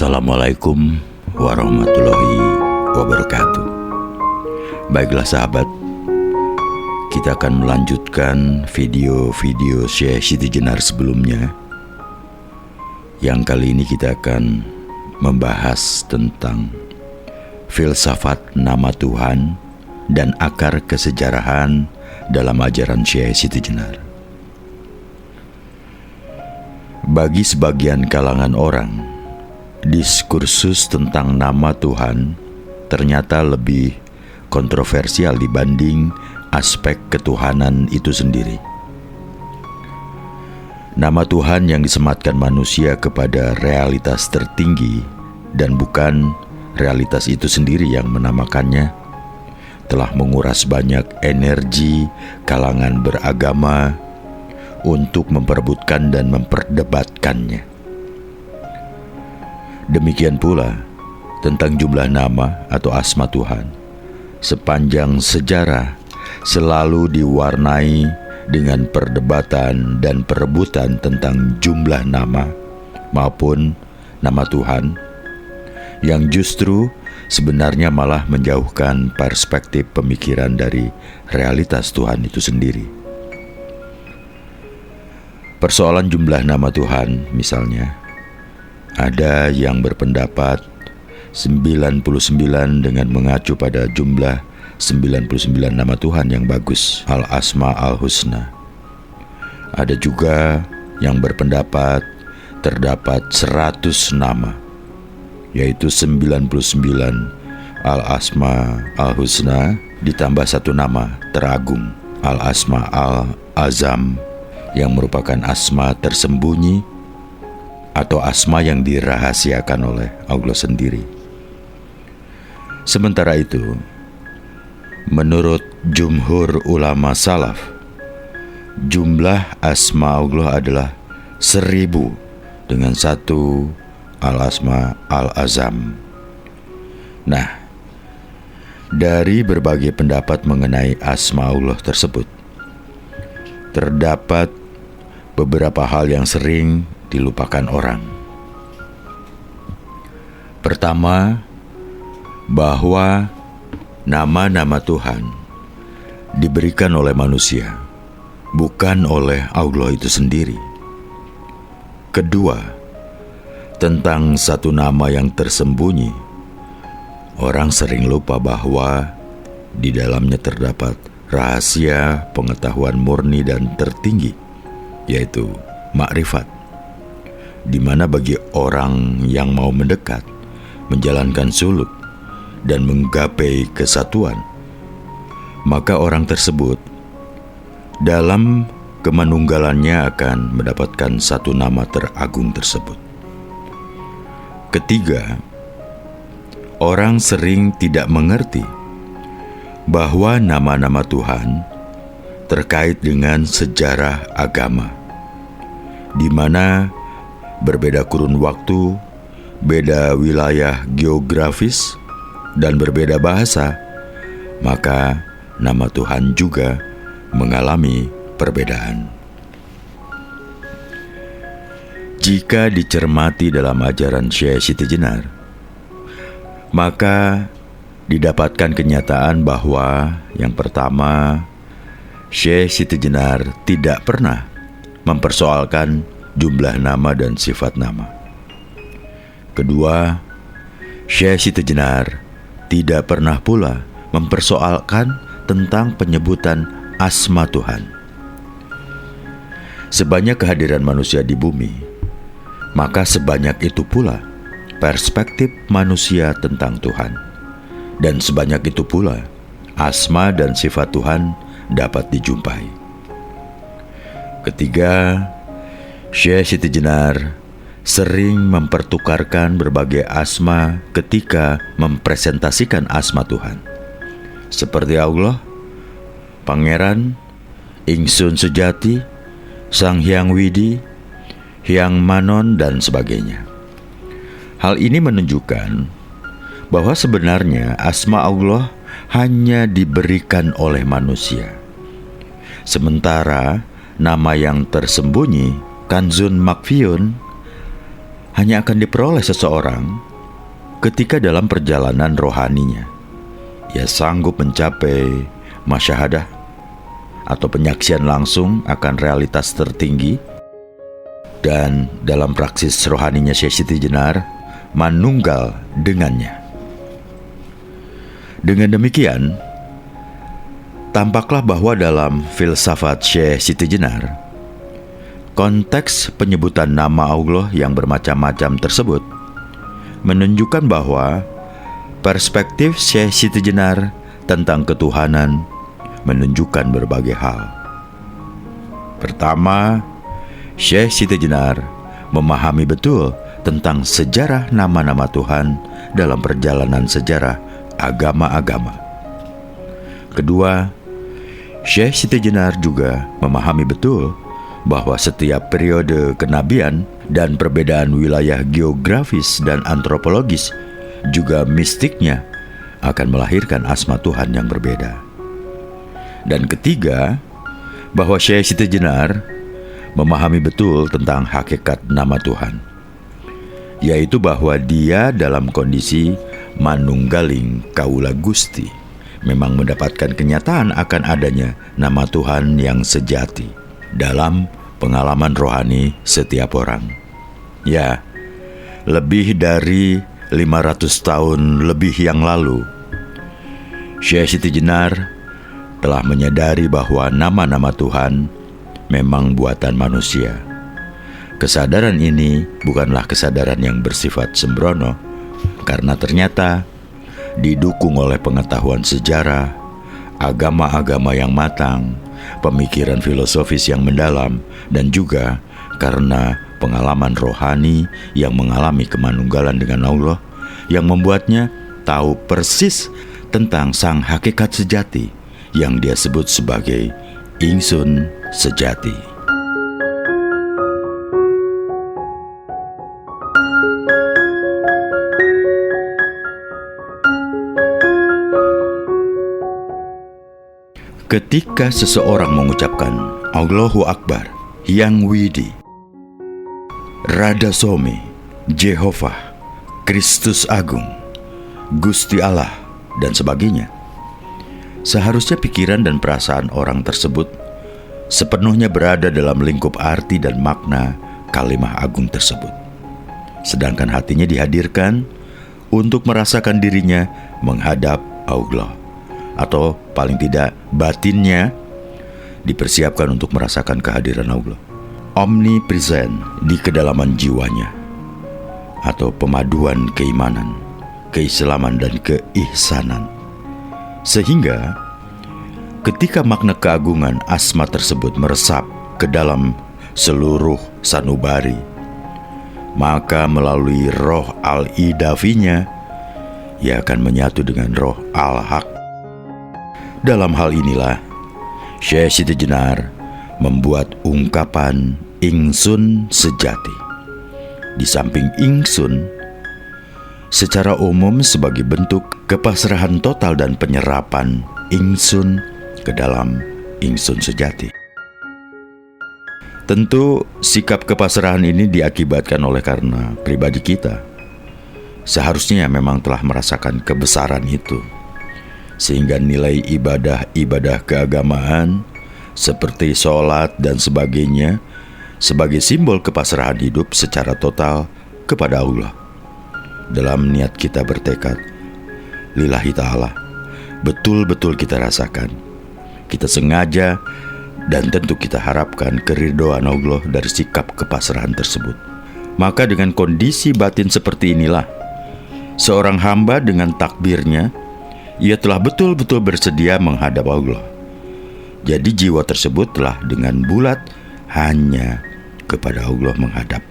Assalamualaikum warahmatullahi wabarakatuh. Baiklah sahabat, kita akan melanjutkan video-video Syekh Siti Jenar sebelumnya. Yang kali ini kita akan membahas tentang filsafat nama Tuhan dan akar kesejarahan dalam ajaran Syekh Siti Jenar. Bagi sebagian kalangan orang, diskursus tentang nama Tuhan ternyata lebih kontroversial dibanding aspek ketuhanan itu sendiri. Nama Tuhan yang disematkan manusia kepada realitas tertinggi dan bukan realitas itu sendiri yang menamakannya, telah menguras banyak energi kalangan beragama untuk memperebutkan dan memperdebatkannya. Demikian pula tentang jumlah nama atau asma Tuhan. Sepanjang sejarah selalu diwarnai dengan perdebatan dan perebutan tentang jumlah nama maupun nama Tuhan, yang justru sebenarnya malah menjauhkan perspektif pemikiran dari realitas Tuhan itu sendiri. Persoalan jumlah nama Tuhan misalnya, ada yang berpendapat 99 dengan mengacu pada jumlah 99 nama Tuhan yang bagus, Al-Asma Al-Husna. Ada juga yang berpendapat terdapat 100 nama, yaitu 99 Al-Asma Al-Husna ditambah satu nama teragung, Al-Asma Al-Azam, yang merupakan asma tersembunyi atau asma yang dirahasiakan oleh Allah sendiri. Sementara itu, menurut jumhur ulama salaf, jumlah asma Allah adalah 1000 dengan satu Al-Asma Al-Azam. Nah, dari berbagai pendapat mengenai asma Allah tersebut, terdapat beberapa hal yang sering dilupakan orang. Pertama, bahwa nama-nama Tuhan diberikan oleh manusia, bukan oleh Allah itu sendiri. Kedua, tentang satu nama yang tersembunyi, orang sering lupa bahwa di dalamnya terdapat rahasia pengetahuan murni dan tertinggi, yaitu makrifat, di mana bagi orang yang mau mendekat, menjalankan suluk, dan menggapai kesatuan, maka orang tersebut dalam kemanunggalannya akan mendapatkan satu nama teragung tersebut. Ketiga, orang sering tidak mengerti bahwa nama-nama Tuhan terkait dengan sejarah agama, di mana berbeda kurun waktu, beda wilayah geografis, dan berbeda bahasa, maka nama Tuhan juga mengalami perbedaan. Jika dicermati dalam ajaran Syekh Siti Jenar, maka didapatkan kenyataan bahwa yang pertama, Syekh Siti Jenar tidak pernah mempersoalkan jumlah nama dan sifat nama. Kedua, Syekh Siti Jenar tidak pernah pula mempersoalkan tentang penyebutan asma Tuhan. Sebanyak kehadiran manusia di bumi, maka sebanyak itu pula perspektif manusia tentang Tuhan, dan sebanyak itu pula asma dan sifat Tuhan dapat dijumpai. Ketiga, Syekh Siti Jenar sering mempertukarkan berbagai asma ketika mempresentasikan asma Tuhan, seperti Allah, Pangeran, Ingsun Sejati, Sang Hyang Widi, Hyang Manon, dan sebagainya. Hal ini menunjukkan bahwa sebenarnya asma Allah hanya diberikan oleh manusia, sementara nama yang tersembunyi, Kanzun Makfiyun, hanya akan diperoleh seseorang ketika dalam perjalanan rohaninya ia sanggup mencapai masyahadah atau penyaksian langsung akan realitas tertinggi, dan dalam praksis rohaninya Syekh Siti Jenar manunggal dengannya. Dengan demikian, tampaklah bahwa dalam filsafat Syekh Siti Jenar, konteks penyebutan nama Allah yang bermacam-macam tersebut menunjukkan bahwa perspektif Syekh Siti Jenar tentang ketuhanan menunjukkan berbagai hal. Pertama, Syekh Siti Jenar memahami betul tentang sejarah nama-nama Tuhan dalam perjalanan sejarah agama-agama. Kedua, Syekh Siti Jenar juga memahami betul bahwa setiap periode kenabian dan perbedaan wilayah geografis dan antropologis juga mistiknya akan melahirkan asma Tuhan yang berbeda. Dan ketiga, bahwa Syekh Siti Jenar memahami betul tentang hakikat nama Tuhan, yaitu bahwa dia dalam kondisi manunggaling kaula Gusti memang mendapatkan kenyataan akan adanya nama Tuhan yang sejati dalam pengalaman rohani setiap orang. Ya, lebih dari 500 tahun lebih yang lalu, Syekh Siti Jenar telah menyadari bahwa nama-nama Tuhan memang buatan manusia. Kesadaran ini bukanlah kesadaran yang bersifat sembrono, karena ternyata didukung oleh pengetahuan sejarah, agama-agama yang matang, pemikiran filosofis yang mendalam, dan juga karena pengalaman rohani yang mengalami kemanunggalan dengan Allah yang membuatnya tahu persis tentang sang hakikat sejati yang dia sebut sebagai ingsun sejati. Ketika seseorang mengucapkan Allahu Akbar, Yang Widi, Rada Somi, Jehovah, Kristus Agung, Gusti Allah, dan sebagainya, seharusnya pikiran dan perasaan orang tersebut sepenuhnya berada dalam lingkup arti dan makna kalimah agung tersebut. Sedangkan hatinya dihadirkan untuk merasakan dirinya menghadap Allah, atau paling tidak batinnya dipersiapkan untuk merasakan kehadiran Allah, omnipresent di kedalaman jiwanya, atau pemaduan keimanan, keislaman, dan keihsanan. Sehingga ketika makna keagungan asma tersebut meresap ke dalam seluruh sanubari, maka melalui roh al-idafinya ia akan menyatu dengan roh al-haq. Dalam hal inilah Syekh Siti Jenar membuat ungkapan ingsun sejati. Di samping ingsun secara umum sebagai bentuk kepasrahan total dan penyerapan ingsun ke dalam ingsun sejati. Tentu sikap kepasrahan ini diakibatkan oleh karena pribadi kita seharusnya memang telah merasakan kebesaran itu, sehingga nilai ibadah-ibadah keagamaan seperti sholat dan sebagainya sebagai simbol kepasrahan hidup secara total kepada Allah. Dalam niat kita bertekad lillahi ta'ala, betul-betul kita rasakan, kita sengaja dan tentu kita harapkan keridhaan Allah dari sikap kepasrahan tersebut. Maka dengan kondisi batin seperti inilah seorang hamba dengan takbirnya ia telah betul-betul bersedia menghadap Allah. Jadi jiwa tersebut telah dengan bulat hanya kepada Allah menghadap.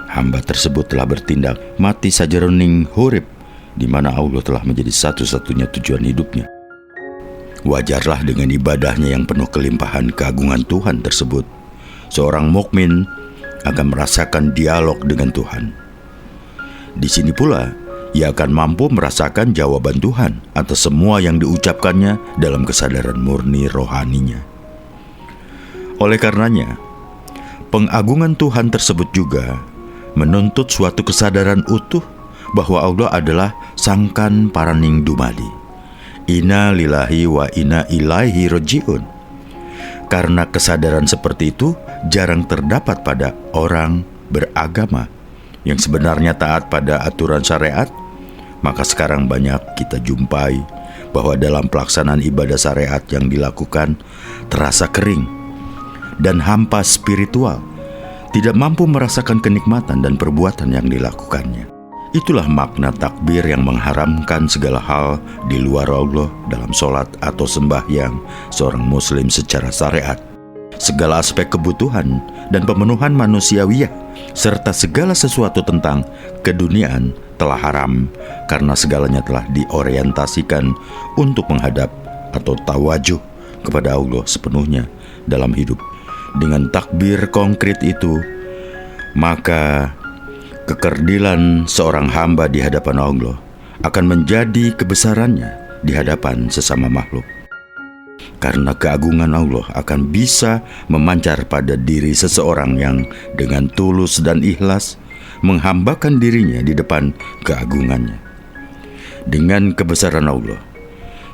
Hamba tersebut telah bertindak mati sajaroning hurib, di mana Allah telah menjadi satu-satunya tujuan hidupnya. Wajarlah dengan ibadahnya yang penuh kelimpahan keagungan Tuhan tersebut, seorang mukmin akan merasakan dialog dengan Tuhan. Di sini pula ia akan mampu merasakan jawaban Tuhan atas semua yang diucapkannya dalam kesadaran murni rohaninya. Oleh karenanya, pengagungan Tuhan tersebut juga menuntut suatu kesadaran utuh bahwa Allah adalah Sangkan Paraning Dumadi. Inna lillahi wa inna ilaihi rajiun. Karena kesadaran seperti itu jarang terdapat pada orang beragama yang sebenarnya taat pada aturan syariat, maka sekarang banyak kita jumpai bahwa dalam pelaksanaan ibadah syariat yang dilakukan terasa kering dan hampa spiritual, tidak mampu merasakan kenikmatan dan perbuatan yang dilakukannya. Itulah makna takbir yang mengharamkan segala hal di luar Allah dalam sholat atau sembahyang seorang muslim secara syariat. Segala aspek kebutuhan dan pemenuhan manusiawiyah serta segala sesuatu tentang keduniaan telah haram karena segalanya telah diorientasikan untuk menghadap atau tawajuh kepada Allah sepenuhnya dalam hidup. Dengan takbir konkret itu, maka kekerdilan seorang hamba di hadapan Allah akan menjadi kebesarannya di hadapan sesama makhluk. Karena keagungan Allah akan bisa memancar pada diri seseorang yang dengan tulus dan ikhlas menghambakan dirinya di depan keagungannya. Dengan kebesaran Allah,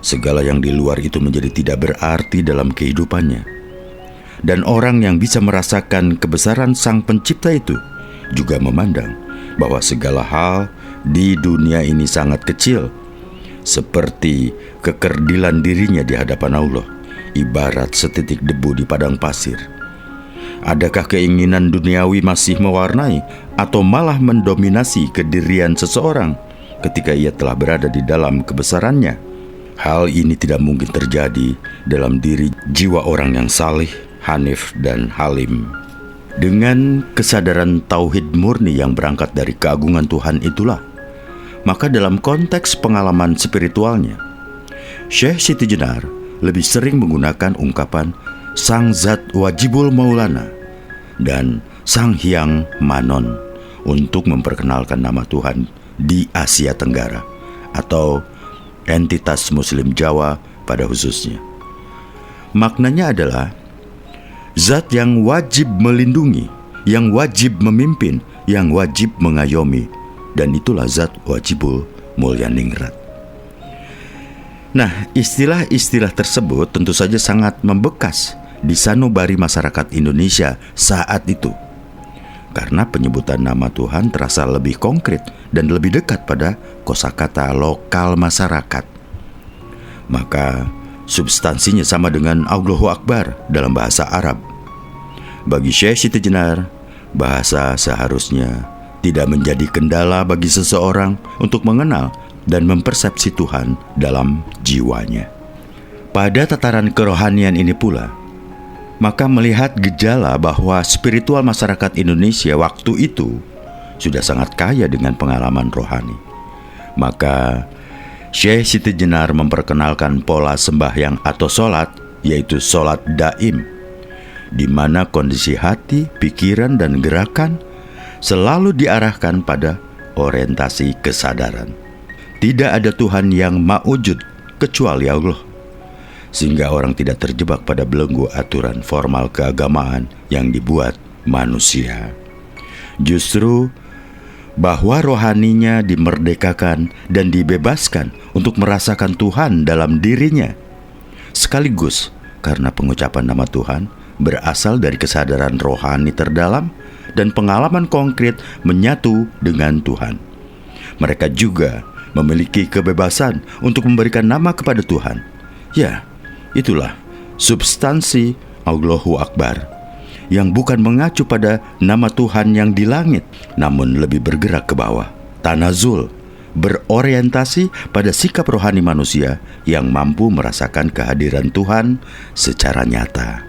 segala yang di luar itu menjadi tidak berarti dalam kehidupannya. Dan orang yang bisa merasakan kebesaran Sang Pencipta itu juga memandang bahwa segala hal di dunia ini sangat kecil, seperti kekerdilan dirinya di hadapan Allah, ibarat setitik debu di padang pasir. Adakah keinginan duniawi masih mewarnai atau malah mendominasi kedirian seseorang ketika ia telah berada di dalam kebesarannya? Hal ini tidak mungkin terjadi dalam diri jiwa orang yang salih, hanif, dan halim. Dengan kesadaran tauhid murni yang berangkat dari keagungan Tuhan itulah, maka dalam konteks pengalaman spiritualnya, Syekh Siti Jenar lebih sering menggunakan ungkapan Sang Zat Wajibul Maulana dan Sang Hyang Manon untuk memperkenalkan nama Tuhan di Asia Tenggara atau entitas Muslim Jawa pada khususnya. Maknanya adalah Zat yang wajib melindungi, yang wajib memimpin, yang wajib mengayomi, dan itulah Zat Wajibul Mulyaningrat. Nah, istilah-istilah tersebut tentu saja sangat membekas di sanubari masyarakat Indonesia saat itu, karena penyebutan nama Tuhan terasa lebih konkret dan lebih dekat pada kosakata lokal masyarakat. Maka substansinya sama dengan Allahu Akbar dalam bahasa Arab. Bagi Syekh Siti Jenar, bahasa seharusnya tidak menjadi kendala bagi seseorang untuk mengenal dan mempersepsi Tuhan dalam jiwanya. Pada tataran kerohanian ini pula, maka melihat gejala bahwa spiritual masyarakat Indonesia waktu itu sudah sangat kaya dengan pengalaman rohani, maka Syekh Siti Jenar memperkenalkan pola sembahyang atau sholat, yaitu sholat daim, di mana kondisi hati, pikiran, dan gerakan selalu diarahkan pada orientasi kesadaran. Tidak ada Tuhan yang ma'wujud kecuali Allah, sehingga orang tidak terjebak pada belenggu aturan formal keagamaan yang dibuat manusia. Justru bahwa rohaninya dimerdekakan dan dibebaskan untuk merasakan Tuhan dalam dirinya. Sekaligus karena pengucapan nama Tuhan berasal dari kesadaran rohani terdalam dan pengalaman konkret menyatu dengan Tuhan. Mereka juga memiliki kebebasan untuk memberikan nama kepada Tuhan. Ya, itulah substansi Allahu Akbar, yang bukan mengacu pada nama Tuhan yang di langit, namun lebih bergerak ke bawah, tanazul, berorientasi pada sikap rohani manusia yang mampu merasakan kehadiran Tuhan secara nyata.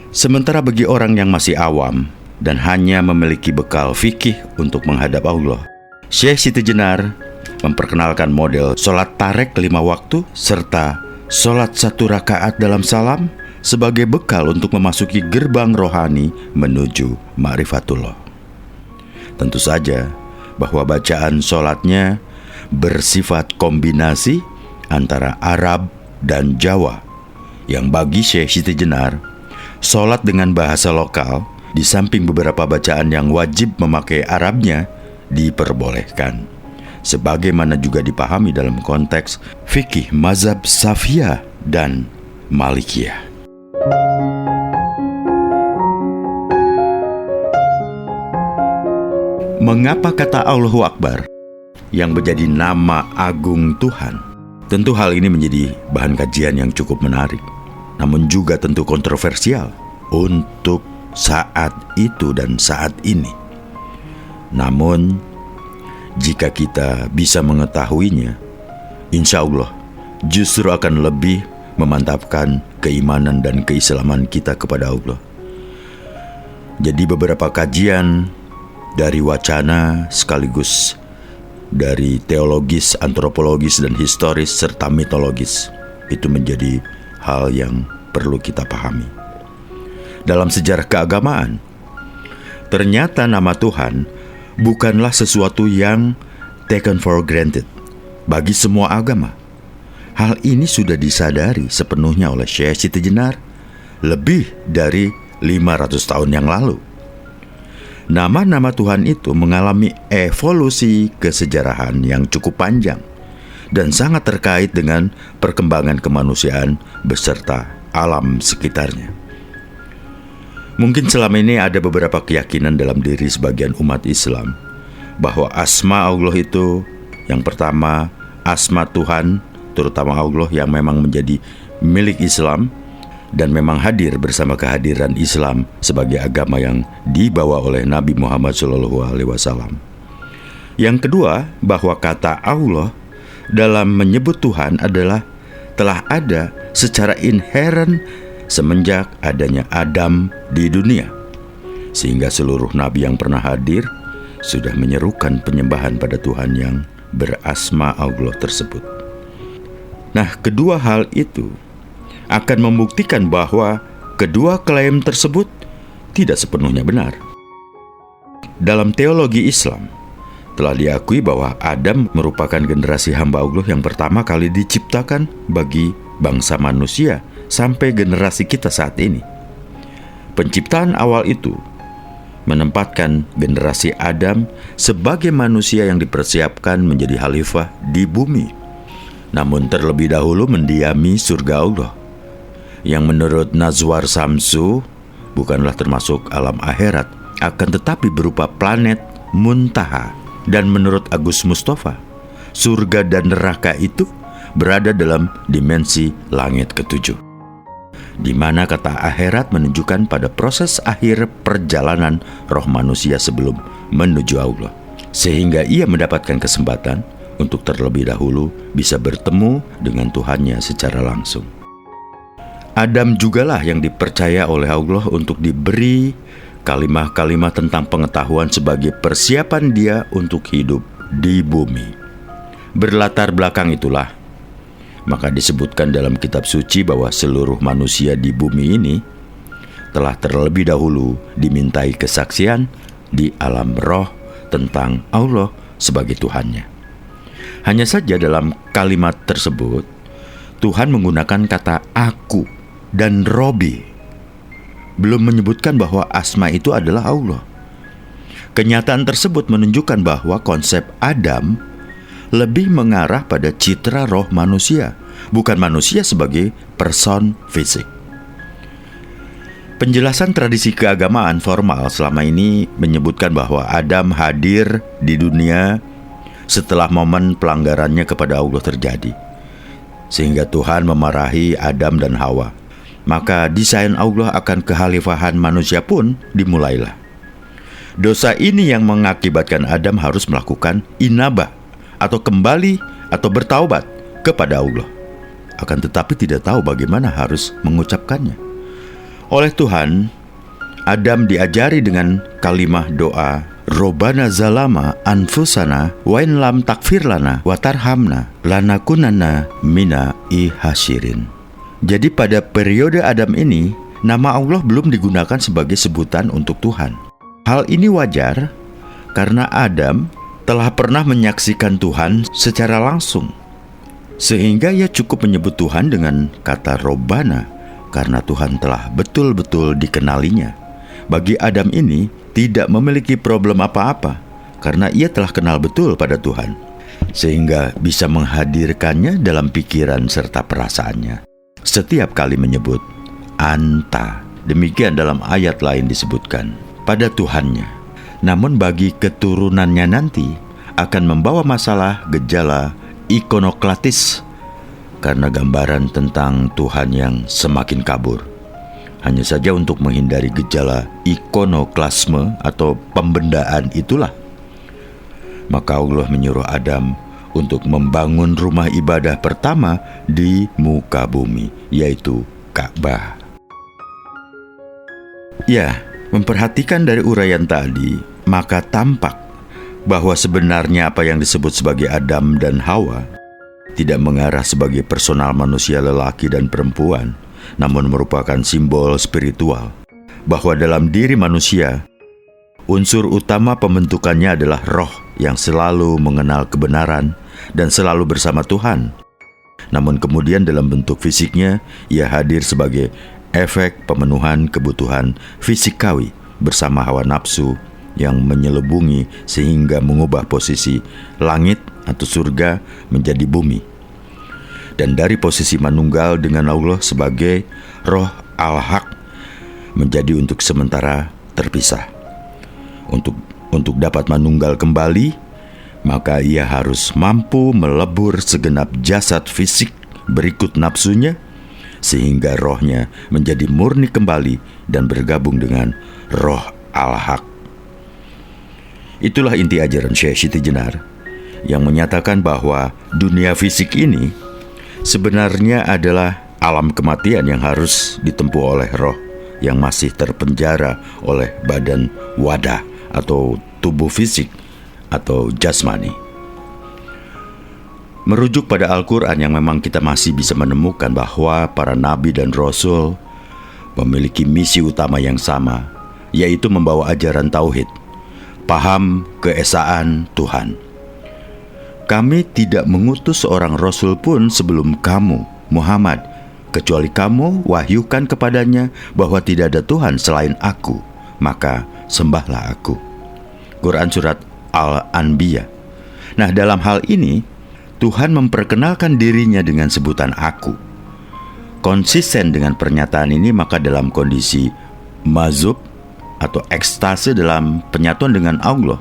Sementara bagi orang yang masih awam dan hanya memiliki bekal fikih untuk menghadap Allah, Syekh Siti Jenar memperkenalkan model sholat tarek 5 waktu serta sholat 1 rakaat dalam salam sebagai bekal untuk memasuki gerbang rohani menuju ma'rifatullah. Tentu saja bahwa bacaan sholatnya bersifat kombinasi antara Arab dan Jawa, yang bagi Syekh Siti Jenar, sholat dengan bahasa lokal di samping beberapa bacaan yang wajib memakai Arabnya diperbolehkan, sebagaimana juga dipahami dalam konteks fikih mazhab Syafi'iyah dan Malikiyah. Mengapa kata Allahu Akbar yang menjadi nama agung Tuhan? Tentu hal ini menjadi bahan kajian yang cukup menarik, namun juga tentu kontroversial untuk saat itu dan saat ini. Namun, jika kita bisa mengetahuinya, insya Allah justru akan lebih memantapkan keimanan dan keislaman kita kepada Allah. Jadi beberapa kajian dari wacana sekaligus dari teologis, antropologis, dan historis serta mitologis itu menjadi hal yang perlu kita pahami. Dalam sejarah keagamaan, ternyata nama Tuhan bukanlah sesuatu yang taken for granted bagi semua agama. Hal ini sudah disadari sepenuhnya oleh Syekh Siti Jenar lebih dari 500 tahun yang lalu. Nama-nama Tuhan itu mengalami evolusi kesejarahan yang cukup panjang dan sangat terkait dengan perkembangan kemanusiaan beserta alam sekitarnya. Mungkin selama ini ada beberapa keyakinan dalam diri sebagian umat Islam bahwa asma Allah itu, yang pertama asma Tuhan, terutama Allah yang memang menjadi milik Islam dan memang hadir bersama kehadiran Islam sebagai agama yang dibawa oleh Nabi Muhammad SAW. Yang kedua, bahwa kata Allah dalam menyebut Tuhan adalah telah ada secara inheren semenjak adanya Adam di dunia, sehingga seluruh nabi yang pernah hadir sudah menyerukan penyembahan pada Tuhan yang berasma Allah tersebut. Nah, kedua hal itu akan membuktikan bahwa kedua klaim tersebut tidak sepenuhnya benar. Dalam teologi Islam, telah diakui bahwa Adam merupakan generasi hamba Allah yang pertama kali diciptakan bagi bangsa manusia sampai generasi kita saat ini. Penciptaan awal itu menempatkan generasi Adam sebagai manusia yang dipersiapkan menjadi khalifah di bumi, namun terlebih dahulu mendiami surga Allah, yang menurut Nazwar Samsu bukanlah termasuk alam akhirat, akan tetapi berupa planet muntaha. Dan menurut Agus Mustafa, surga dan neraka itu berada dalam dimensi langit ketujuh, di mana kata akhirat menunjukkan pada proses akhir perjalanan roh manusia sebelum menuju Allah, sehingga ia mendapatkan kesempatan untuk terlebih dahulu bisa bertemu dengan Tuhannya secara langsung. Adam jugalah yang dipercaya oleh Allah untuk diberi kalimat-kalimat tentang pengetahuan sebagai persiapan dia untuk hidup di bumi. Berlatar belakang itulah, maka disebutkan dalam kitab suci bahwa seluruh manusia di bumi ini telah terlebih dahulu dimintai kesaksian di alam roh tentang Allah sebagai Tuhannya. Hanya saja dalam kalimat tersebut, Tuhan menggunakan kata aku dan Robi, belum menyebutkan bahwa asma itu adalah Allah. Kenyataan tersebut menunjukkan bahwa konsep Adam lebih mengarah pada citra roh manusia, bukan manusia sebagai person fisik. Penjelasan tradisi keagamaan formal selama ini menyebutkan bahwa Adam hadir di dunia setelah momen pelanggarannya kepada Allah terjadi, sehingga Tuhan memarahi Adam dan Hawa. Maka desain Allah akan kekhalifahan manusia pun dimulailah. Dosa ini yang mengakibatkan Adam harus melakukan inabah atau kembali atau bertaubat kepada Allah. Akan tetapi tidak tahu bagaimana harus mengucapkannya. Oleh Tuhan, Adam diajari dengan kalimah doa, Robbana zalama anfusana wa in lam takfir lana wa tarhamna lanakunanna mina ihasyirin. Jadi pada periode Adam ini, nama Allah belum digunakan sebagai sebutan untuk Tuhan. Hal ini wajar karena Adam telah pernah menyaksikan Tuhan secara langsung, sehingga ia cukup menyebut Tuhan dengan kata Robbana karena Tuhan telah betul-betul dikenalinya, bagi Adam ini tidak memiliki problem apa-apa karena ia telah kenal betul pada Tuhan, sehingga bisa menghadirkannya dalam pikiran serta perasaannya. Setiap kali menyebut anta, demikian dalam ayat lain disebutkan, pada Tuhannya. Namun bagi keturunannya nanti akan membawa masalah gejala ikonoklatis karena gambaran tentang Tuhan yang semakin kabur. Hanya saja untuk menghindari gejala ikonoklasme atau pembendaan itulah, maka Allah menyuruh Adam untuk membangun rumah ibadah pertama di muka bumi, yaitu Ka'bah. Ya, memperhatikan dari uraian tadi, maka tampak bahwa sebenarnya apa yang disebut sebagai Adam dan Hawa tidak mengarah sebagai personal manusia lelaki dan perempuan, namun merupakan simbol spiritual bahwa dalam diri manusia, unsur utama pembentukannya adalah roh yang selalu mengenal kebenaran dan selalu bersama Tuhan. Namun kemudian dalam bentuk fisiknya, ia hadir sebagai efek pemenuhan kebutuhan fisikawi bersama hawa nafsu yang menyelubungi sehingga mengubah posisi langit atau surga menjadi bumi. Dan dari posisi manunggal dengan Allah sebagai roh al-haq menjadi untuk sementara terpisah. Untuk dapat manunggal kembali, maka ia harus mampu melebur segenap jasad fisik berikut nafsunya, sehingga rohnya menjadi murni kembali dan bergabung dengan roh al-haq. Itulah inti ajaran Syekh Siti Jenar yang menyatakan bahwa dunia fisik ini sebenarnya adalah alam kematian yang harus ditempuh oleh roh yang masih terpenjara oleh badan wadah atau tubuh fisik atau jasmani. Merujuk pada Al-Quran yang memang kita masih bisa menemukan bahwa para nabi dan rasul memiliki misi utama yang sama, yaitu membawa ajaran tauhid, paham keesaan Tuhan. Kami tidak mengutus seorang rasul pun sebelum kamu, Muhammad, kecuali kamu wahyukan kepadanya bahwa tidak ada Tuhan selain aku, maka sembahlah aku. Quran Surat Al-Anbiya. Nah, dalam hal ini Tuhan memperkenalkan dirinya dengan sebutan aku. Konsisten dengan pernyataan ini, maka dalam kondisi mazub atau ekstase dalam penyatuan dengan Allah,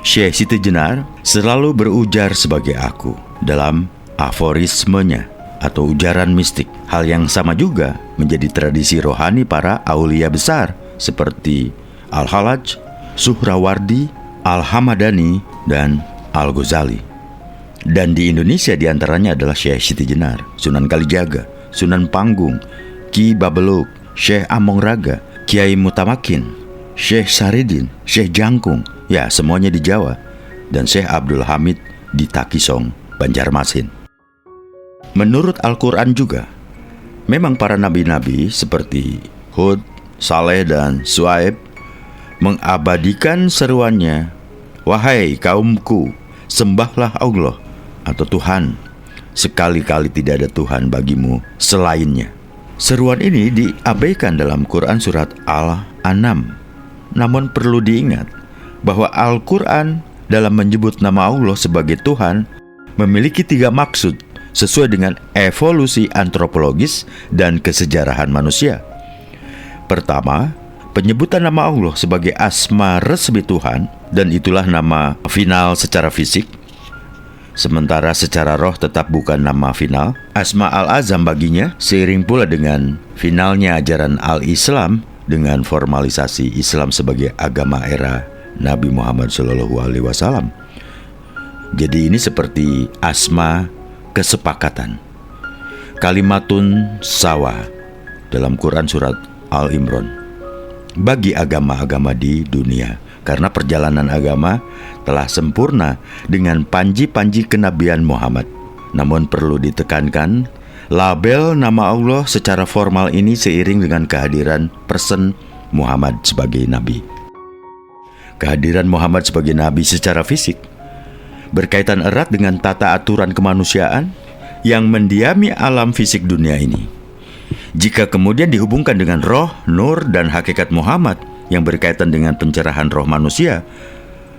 Syekh Siti Jenar selalu berujar sebagai aku dalam aforismenya atau ujaran mistik. Hal yang sama juga menjadi tradisi rohani para aulia besar seperti Al-Halaj, Suhrawardi, Al-Hamadani, dan Al-Ghazali. Dan di Indonesia diantaranya adalah Syekh Siti Jenar, Sunan Kalijaga, Sunan Panggung, Ki Babeluk, Syekh Among Raga, Kiai Mutamakin, Syekh Saridin, Syekh Jangkung, ya semuanya di Jawa, dan Syekh Abdul Hamid di Takisong, Banjarmasin. Menurut Al-Quran juga, memang para nabi-nabi seperti Hud, Saleh, dan Suaib mengabadikan seruannya, wahai kaumku, sembahlah Allah atau Tuhan, sekali-kali tidak ada Tuhan bagimu selainnya. Seruan ini diabaikan dalam Quran Surat Al-An'am. Namun perlu diingat bahwa Al-Quran dalam menyebut nama Allah sebagai Tuhan memiliki 3 maksud sesuai dengan evolusi antropologis dan kesejarahan manusia. Pertama, penyebutan nama Allah sebagai asma resmi Tuhan, dan itulah nama final secara fisik, sementara secara roh tetap bukan nama final. Asma al-azam baginya, seiring pula dengan finalnya ajaran al-Islam dengan formalisasi Islam sebagai agama era Nabi Muhammad SAW. Jadi ini seperti asma kesepakatan, kalimatun sawa dalam Quran Surat Al-Imran bagi agama-agama di dunia, karena perjalanan agama telah sempurna dengan panji-panji kenabian Muhammad. Namun perlu ditekankan, label nama Allah secara formal ini seiring dengan kehadiran person Muhammad sebagai nabi. Kehadiran Muhammad sebagai nabi secara fisik berkaitan erat dengan tata aturan kemanusiaan yang mendiami alam fisik dunia ini. Jika kemudian dihubungkan dengan roh, nur, dan hakikat Muhammad yang berkaitan dengan pencerahan roh manusia,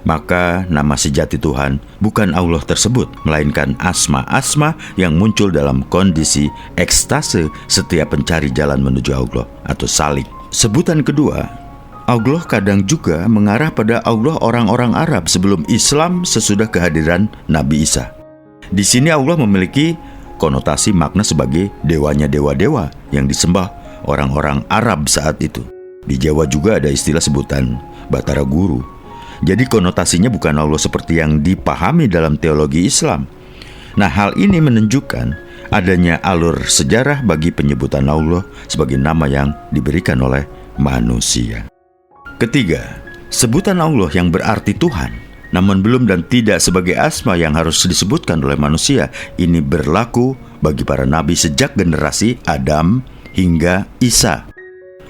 maka nama sejati Tuhan bukan Allah tersebut, melainkan asma-asma yang muncul dalam kondisi ekstase setiap pencari jalan menuju Allah atau salik. Sebutan kedua, Allah kadang juga mengarah pada Allah orang-orang Arab sebelum Islam sesudah kehadiran Nabi Isa. Di sini Allah memiliki konotasi makna sebagai dewanya dewa-dewa yang disembah orang-orang Arab saat itu. Di Jawa juga ada istilah sebutan Batara Guru. Jadi konotasinya bukan Allah seperti yang dipahami dalam teologi Islam. Nah, hal ini menunjukkan adanya alur sejarah bagi penyebutan Allah sebagai nama yang diberikan oleh manusia. Ketiga, sebutan Allah yang berarti Tuhan, namun belum dan tidak sebagai asma yang harus disebutkan oleh manusia, ini berlaku bagi para nabi sejak generasi Adam hingga Isa.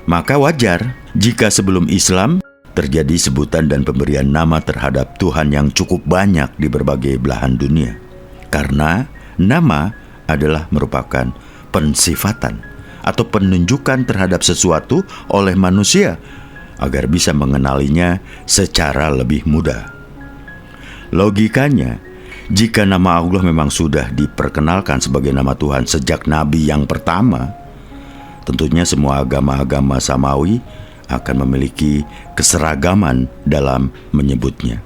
Maka wajar jika sebelum Islam terjadi sebutan dan pemberian nama terhadap Tuhan yang cukup banyak di berbagai belahan dunia. Karena nama adalah merupakan pensifatan atau penunjukan terhadap sesuatu oleh manusia agar bisa mengenalinya secara lebih mudah. Logikanya, jika nama Allah memang sudah diperkenalkan sebagai nama Tuhan sejak Nabi yang pertama, tentunya semua agama-agama samawi akan memiliki keseragaman dalam menyebutnya.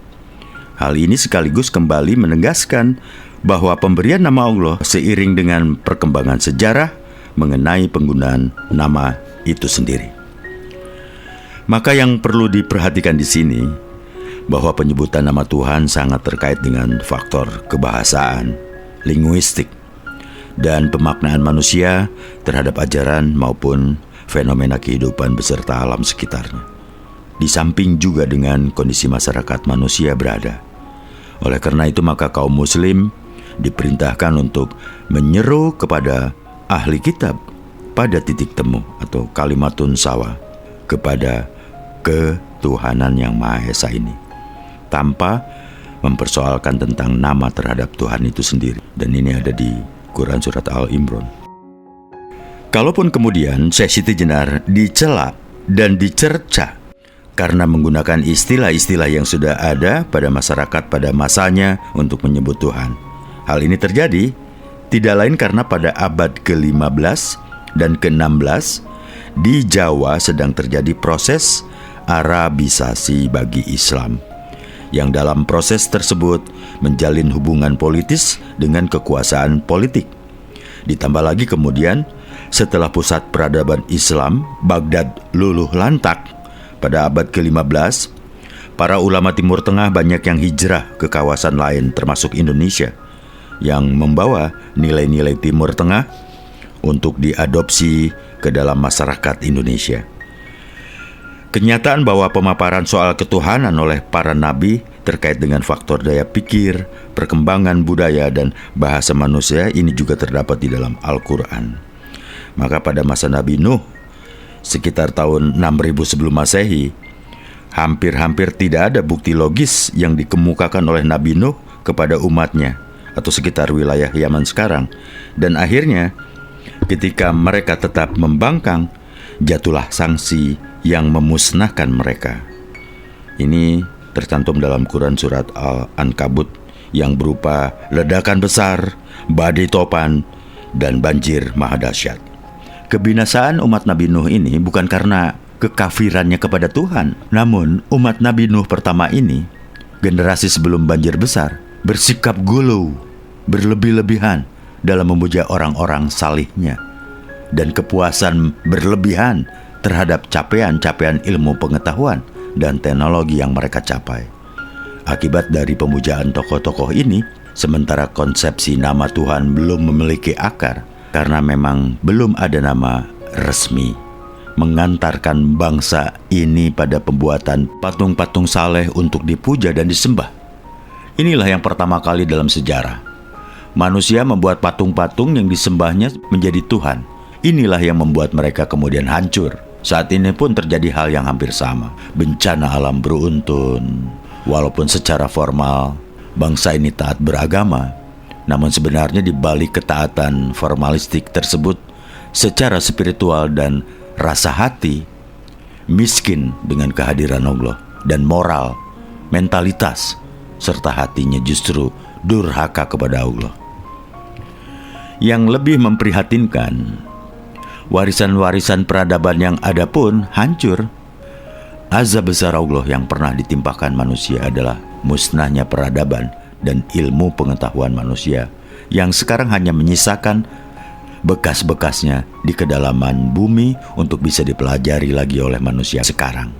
Hal ini sekaligus kembali menegaskan bahwa pemberian nama Allah seiring dengan perkembangan sejarah mengenai penggunaan nama itu sendiri. Maka yang perlu diperhatikan di sini bahwa penyebutan nama Tuhan sangat terkait dengan faktor kebahasaan, linguistik, dan pemaknaan manusia terhadap ajaran maupun fenomena kehidupan beserta alam sekitarnya. Di samping juga dengan kondisi masyarakat manusia berada. Oleh karena itu maka kaum muslim diperintahkan untuk menyeru kepada ahli kitab pada titik temu atau kalimatun sawa kepada ketuhanan yang Maha Esa ini, tanpa mempersoalkan tentang nama terhadap Tuhan itu sendiri. Dan ini ada di Quran Surat Al-Imran. Kalaupun kemudian Syekh Siti Jenar dicela dan dicerca karena menggunakan istilah-istilah yang sudah ada pada masyarakat pada masanya untuk menyebut Tuhan. Hal ini terjadi tidak lain karena pada abad ke-15 dan ke-16 di Jawa sedang terjadi proses Arabisasi bagi Islam, yang dalam proses tersebut menjalin hubungan politis dengan kekuasaan politik. Ditambah lagi kemudian setelah pusat peradaban Islam Baghdad luluh lantak pada abad ke-15, para ulama Timur Tengah banyak yang hijrah ke kawasan lain termasuk Indonesia, yang membawa nilai-nilai Timur Tengah untuk diadopsi ke dalam masyarakat Indonesia. Kenyataan bahwa pemaparan soal ketuhanan oleh para nabi terkait dengan faktor daya pikir, perkembangan budaya, dan bahasa manusia ini juga terdapat di dalam Al-Quran. Maka pada masa Nabi Nuh, sekitar tahun 6000 sebelum Masehi, hampir-hampir tidak ada bukti logis yang dikemukakan oleh Nabi Nuh kepada umatnya atau sekitar wilayah Yaman sekarang. Dan akhirnya ketika mereka tetap membangkang, jatuhlah sanksi yang memusnahkan mereka. Ini tercantum dalam Quran Surat Al-Ankabut yang berupa ledakan besar, badai topan, dan banjir maha dahsyat. Kebinasaan umat Nabi Nuh ini bukan karena kekafirannya kepada Tuhan, namun umat Nabi Nuh pertama ini, generasi sebelum banjir besar, bersikap gulu, berlebih-lebihan dalam memuja orang-orang salihnya, dan kepuasan berlebihan terhadap capaian-capaian ilmu pengetahuan dan teknologi yang mereka capai. Akibat dari pemujaan tokoh-tokoh ini, sementara konsepsi nama Tuhan belum memiliki akar, karena memang belum ada nama resmi, mengantarkan bangsa ini pada pembuatan patung-patung saleh untuk dipuja dan disembah. Inilah yang pertama kali dalam sejarah manusia membuat patung-patung yang disembahnya menjadi Tuhan. Inilah yang membuat mereka kemudian hancur. Saat ini pun terjadi hal yang hampir sama. Bencana alam beruntun. Walaupun secara formal bangsa ini taat beragama, namun sebenarnya di balik ketaatan formalistik tersebut, secara spiritual dan rasa hati, miskin dengan kehadiran Allah, dan moral, mentalitas, serta hatinya justru durhaka kepada Allah. Yang lebih memprihatinkan, warisan-warisan peradaban yang ada pun hancur. Azab besar Allah yang pernah ditimpakan manusia adalah musnahnya peradaban dan ilmu pengetahuan manusia yang sekarang hanya menyisakan bekas-bekasnya di kedalaman bumi untuk bisa dipelajari lagi oleh manusia sekarang.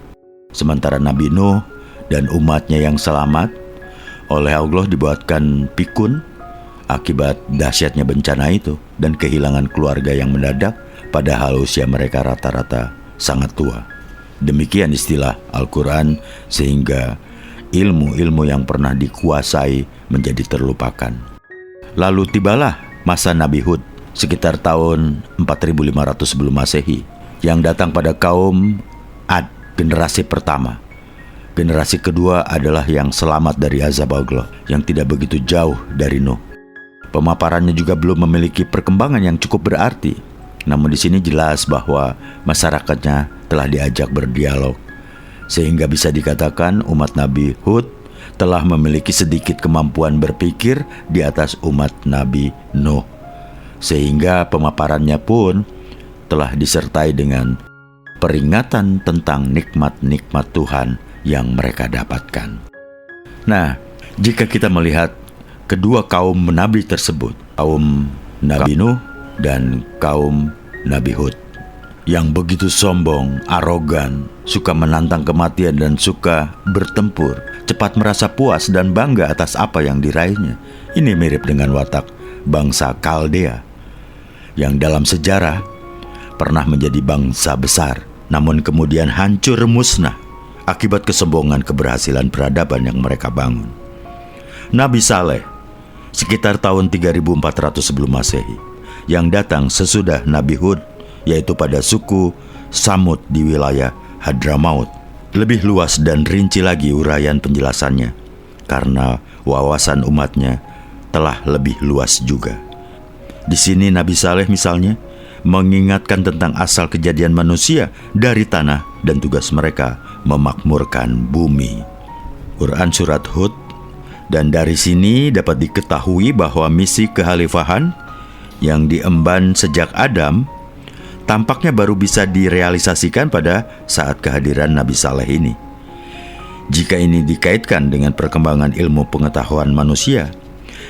Sementara Nabi Nuh dan umatnya yang selamat oleh Allah dibuatkan pikun akibat dahsyatnya bencana itu dan kehilangan keluarga yang mendadak, padahal usia mereka rata-rata sangat tua. Demikian istilah Al-Quran, sehingga ilmu-ilmu yang pernah dikuasai menjadi terlupakan. Lalu tibalah masa Nabi Hud sekitar tahun 4500 sebelum Masehi, yang datang pada kaum Ad, generasi pertama. Generasi kedua adalah yang selamat dari azab Allah, yang tidak begitu jauh dari Nuh. Pemaparannya juga belum memiliki perkembangan yang cukup berarti. Namun di sini jelas bahwa masyarakatnya telah diajak berdialog, sehingga bisa dikatakan umat Nabi Hud telah memiliki sedikit kemampuan berpikir di atas umat Nabi Nuh, sehingga pemaparannya pun telah disertai dengan peringatan tentang nikmat-nikmat Tuhan yang mereka dapatkan. Nah, jika kita melihat kedua kaum nabi tersebut, kaum Nabi Nuh dan kaum Nabi Hud, yang begitu sombong, arogan, suka menantang kematian dan suka bertempur, cepat merasa puas dan bangga atas apa yang diraihnya. Ini mirip dengan watak bangsa Kaldea, yang dalam sejarah pernah menjadi bangsa besar, namun kemudian hancur musnah akibat kesombongan keberhasilan peradaban yang mereka bangun. Nabi Saleh sekitar tahun 3400 sebelum Masehi, yang datang sesudah Nabi Hud, yaitu pada suku Samud di wilayah Hadramaut. Lebih luas dan rinci lagi uraian penjelasannya, karena wawasan umatnya telah lebih luas juga. Di sini Nabi Saleh misalnya mengingatkan tentang asal kejadian manusia dari tanah dan tugas mereka memakmurkan bumi. Quran Surat Hud. Dan dari sini dapat diketahui bahwa misi kekhalifahan yang diemban sejak Adam tampaknya baru bisa direalisasikan pada saat kehadiran Nabi Saleh ini. Jika ini dikaitkan dengan perkembangan ilmu pengetahuan manusia,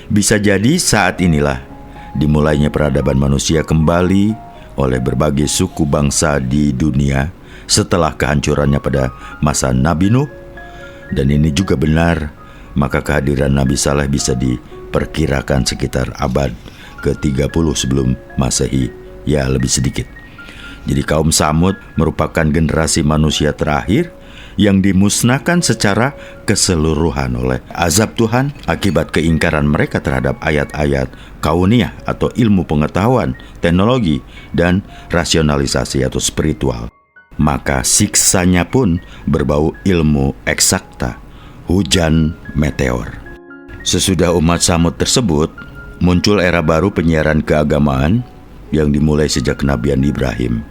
bisa jadi saat inilah dimulainya peradaban manusia kembali oleh berbagai suku bangsa di dunia setelah kehancurannya pada masa Nabi Nuh. Dan ini juga benar, maka kehadiran Nabi Saleh bisa diperkirakan sekitar abad ke-30 sebelum Masehi, ya lebih sedikit. Jadi kaum Samud merupakan generasi manusia terakhir yang dimusnahkan secara keseluruhan oleh azab Tuhan akibat keingkaran mereka terhadap ayat-ayat kauniyah atau ilmu pengetahuan, teknologi, dan rasionalisasi atau spiritual. Maka siksanya pun berbau ilmu eksakta, hujan meteor. Sesudah umat Samud tersebut, muncul era baru penyiaran keagamaan yang dimulai sejak kenabian Ibrahim.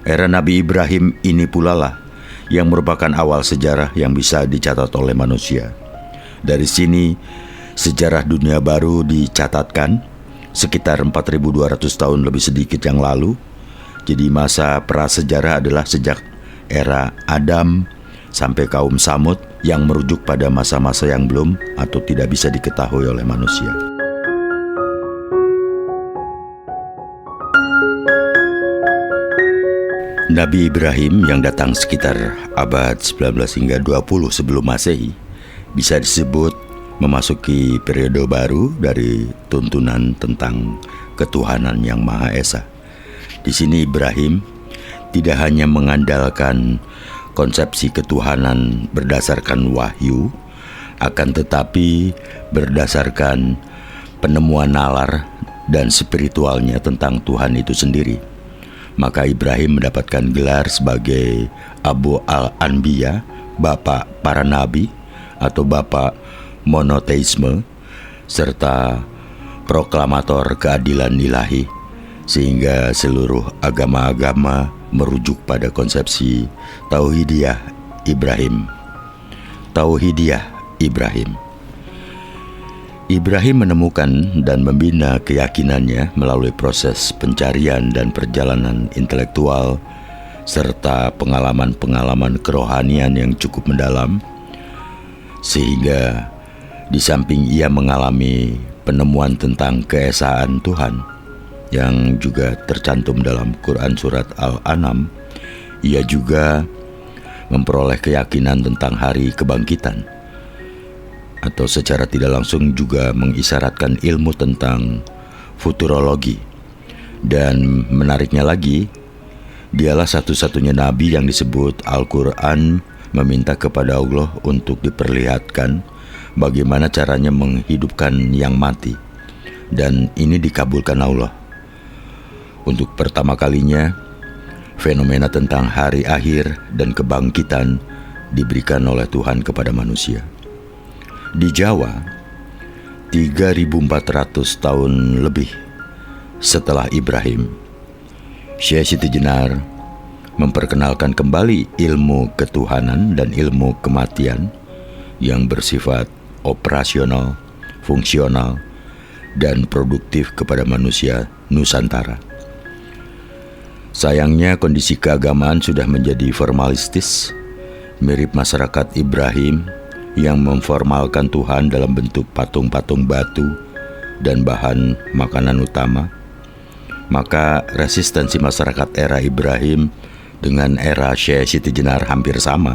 Era Nabi Ibrahim ini pula lah yang merupakan awal sejarah yang bisa dicatat oleh manusia. Dari sini, sejarah dunia baru dicatatkan sekitar 4200 tahun lebih sedikit yang lalu. Jadi masa prasejarah adalah sejak era Adam sampai kaum Samud, yang merujuk pada masa-masa yang belum atau tidak bisa diketahui oleh manusia. Nabi Ibrahim yang datang sekitar abad 19 hingga 20 sebelum Masehi bisa disebut memasuki periode baru dari tuntunan tentang ketuhanan yang Maha Esa. Di sini Ibrahim tidak hanya mengandalkan konsepsi ketuhanan berdasarkan wahyu, akan tetapi berdasarkan penemuan nalar dan spiritualnya tentang Tuhan itu sendiri. Maka Ibrahim mendapatkan gelar sebagai Abu al-Anbiya, bapak para nabi atau bapak monoteisme, serta proklamator keadilan ilahi, sehingga seluruh agama-agama merujuk pada konsepsi Tauhidiyah Ibrahim. Tauhidiyah Ibrahim. Ibrahim menemukan dan membina keyakinannya melalui proses pencarian dan perjalanan intelektual serta pengalaman-pengalaman kerohanian yang cukup mendalam, sehingga di samping ia mengalami penemuan tentang keesaan Tuhan yang juga tercantum dalam Quran Surat Al-An'am, ia juga memperoleh keyakinan tentang hari kebangkitan, atau secara tidak langsung juga mengisyaratkan ilmu tentang futurologi. Dan menariknya lagi, dialah satu-satunya nabi yang disebut Al-Quran meminta kepada Allah untuk diperlihatkan bagaimana caranya menghidupkan yang mati, dan ini dikabulkan Allah. Untuk pertama kalinya, fenomena tentang hari akhir dan kebangkitan diberikan oleh Tuhan kepada manusia. Di Jawa, 3.400 tahun lebih setelah Ibrahim, Syekh Siti Jenar memperkenalkan kembali ilmu ketuhanan dan ilmu kematian yang bersifat operasional, fungsional, dan produktif kepada manusia Nusantara. Sayangnya kondisi keagamaan sudah menjadi formalistis, mirip masyarakat Ibrahim yang memformalkan Tuhan dalam bentuk patung-patung batu dan bahan makanan utama. Maka resistensi masyarakat era Ibrahim dengan era Syekh Siti Jenar hampir sama.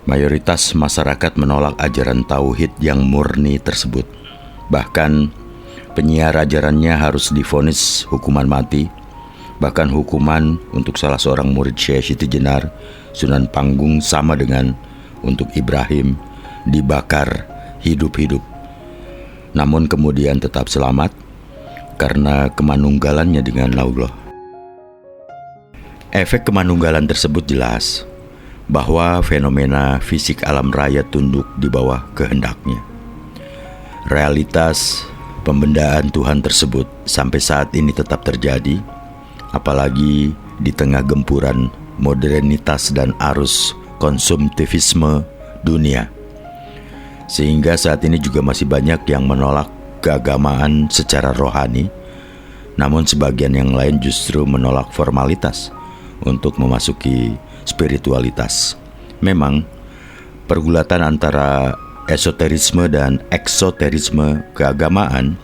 Mayoritas masyarakat menolak ajaran tauhid yang murni tersebut. Bahkan penyiar ajarannya harus divonis hukuman mati. Bahkan hukuman untuk salah seorang murid Syekh Siti Jenar, Sunan Panggung, sama dengan untuk Ibrahim, dibakar hidup-hidup. Namun kemudian tetap selamat karena kemanunggalannya dengan Allah. Efek kemanunggalan tersebut jelas bahwa fenomena fisik alam raya tunduk di bawah kehendaknya. Realitas pembendaan Tuhan tersebut sampai saat ini tetap terjadi, apalagi di tengah gempuran modernitas dan arus konsumtivisme dunia. Sehingga saat ini juga masih banyak yang menolak keagamaan secara rohani, namun sebagian yang lain justru menolak formalitas untuk memasuki spiritualitas. Memang pergulatan antara esoterisme dan eksoterisme keagamaan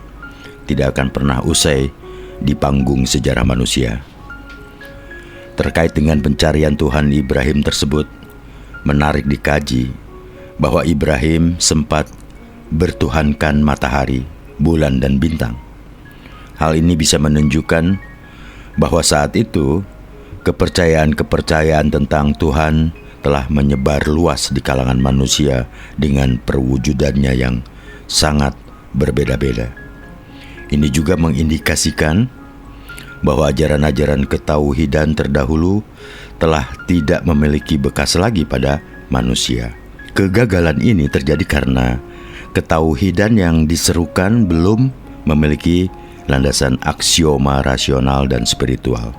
tidak akan pernah usai di panggung sejarah manusia. Terkait dengan pencarian Tuhan Ibrahim tersebut, menarik dikaji bahwa Ibrahim sempat bertuhankan matahari, bulan, dan bintang. Hal ini bisa menunjukkan bahwa saat itu kepercayaan-kepercayaan tentang Tuhan telah menyebar luas di kalangan manusia dengan perwujudannya yang sangat berbeda-beda. Ini juga mengindikasikan bahwa ajaran-ajaran ketauhidan terdahulu telah tidak memiliki bekas lagi pada manusia. Kegagalan ini terjadi karena ketauhidan yang diserukan belum memiliki landasan aksioma rasional dan spiritual.